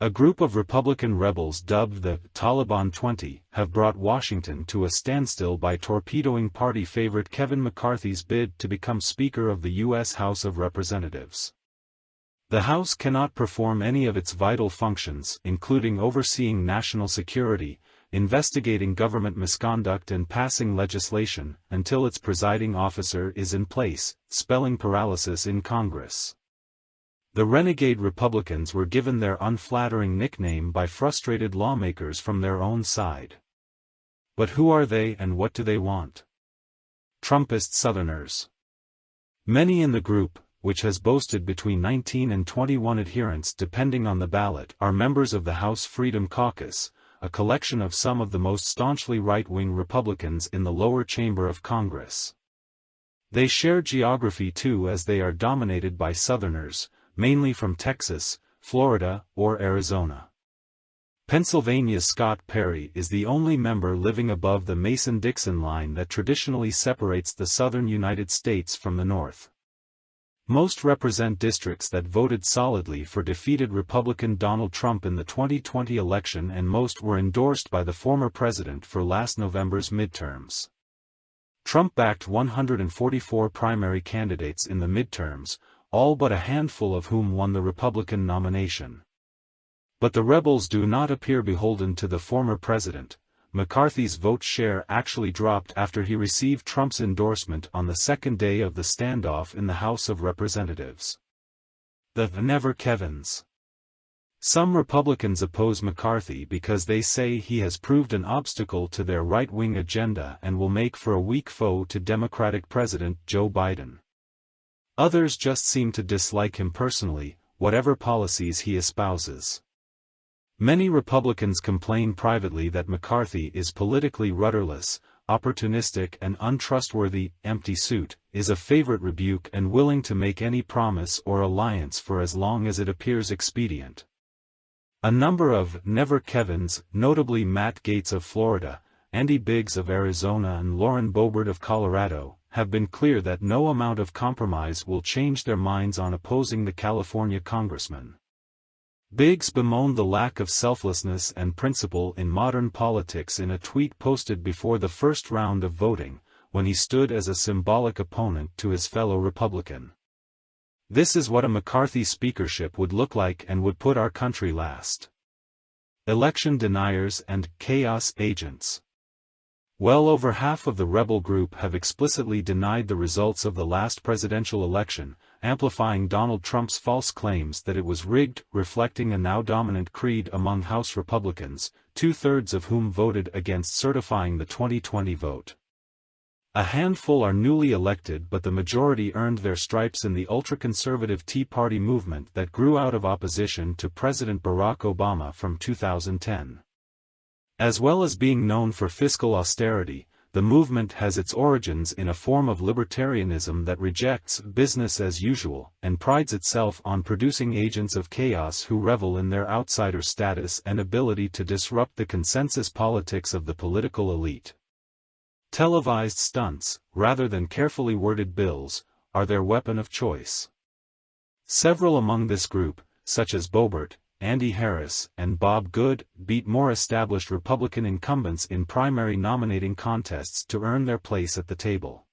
A group of Republican rebels dubbed the Taliban 20 have brought Washington to a standstill by torpedoing party favorite Kevin McCarthy's bid to become Speaker of the U.S. House of Representatives. The House cannot perform any of its vital functions, including overseeing national security, investigating government misconduct and passing legislation, until its presiding officer is in place, spelling paralysis in Congress. The renegade Republicans were given their unflattering nickname by frustrated lawmakers from their own side. But who are they and what do they want? Trumpist Southerners. Many in the group, which has boasted between 19 and 21 adherents depending on the ballot, are members of the House Freedom Caucus, a collection of some of the most staunchly right-wing Republicans in the lower chamber of Congress. They share geography too, as they are dominated by Southerners, mainly from Texas, Florida, or Arizona. Pennsylvania's Scott Perry is the only member living above the Mason-Dixon line that traditionally separates the southern United States from the north. Most represent districts that voted solidly for defeated Republican Donald Trump in the 2020 election, and most were endorsed by the former president for last November's midterms. Trump backed 144 primary candidates in the midterms, all but a handful of whom won the Republican nomination. But the rebels do not appear beholden to the former president. McCarthy's vote share actually dropped after he received Trump's endorsement on the second day of the standoff in the House of Representatives. The Never Kevins. Some Republicans oppose McCarthy because they say he has proved an obstacle to their right-wing agenda and will make for a weak foe to Democratic President Joe Biden. Others just seem to dislike him personally, whatever policies he espouses. Many Republicans complain privately that McCarthy is politically rudderless, opportunistic and untrustworthy. Empty suit is a favorite rebuke and willing to make any promise or alliance for as long as it appears expedient. A number of Never Kevins, notably Matt Gaetz of Florida, Andy Biggs of Arizona and Lauren Boebert of Colorado, have been clear that no amount of compromise will change their minds on opposing the California congressman. Biggs bemoaned the lack of selflessness and principle in modern politics in a tweet posted before the first round of voting, when he stood as a symbolic opponent to his fellow Republican. This is what a McCarthy speakership would look like and would put our country last. Election deniers and chaos agents. Well over half of the rebel group have explicitly denied the results of the last presidential election, amplifying Donald Trump's false claims that it was rigged, reflecting a now dominant creed among House Republicans, 2/3 of whom voted against certifying the 2020 vote. A handful are newly elected, but the majority earned their stripes in the ultra-conservative Tea Party movement that grew out of opposition to President Barack Obama from 2010. As well as being known for fiscal austerity, the movement has its origins in a form of libertarianism that rejects business as usual and prides itself on producing agents of chaos who revel in their outsider status and ability to disrupt the consensus politics of the political elite. Televised stunts, rather than carefully worded bills, are their weapon of choice. Several among this group, such as Boebert, Andy Harris, and Bob Good, beat more established Republican incumbents in primary nominating contests to earn their place at the table.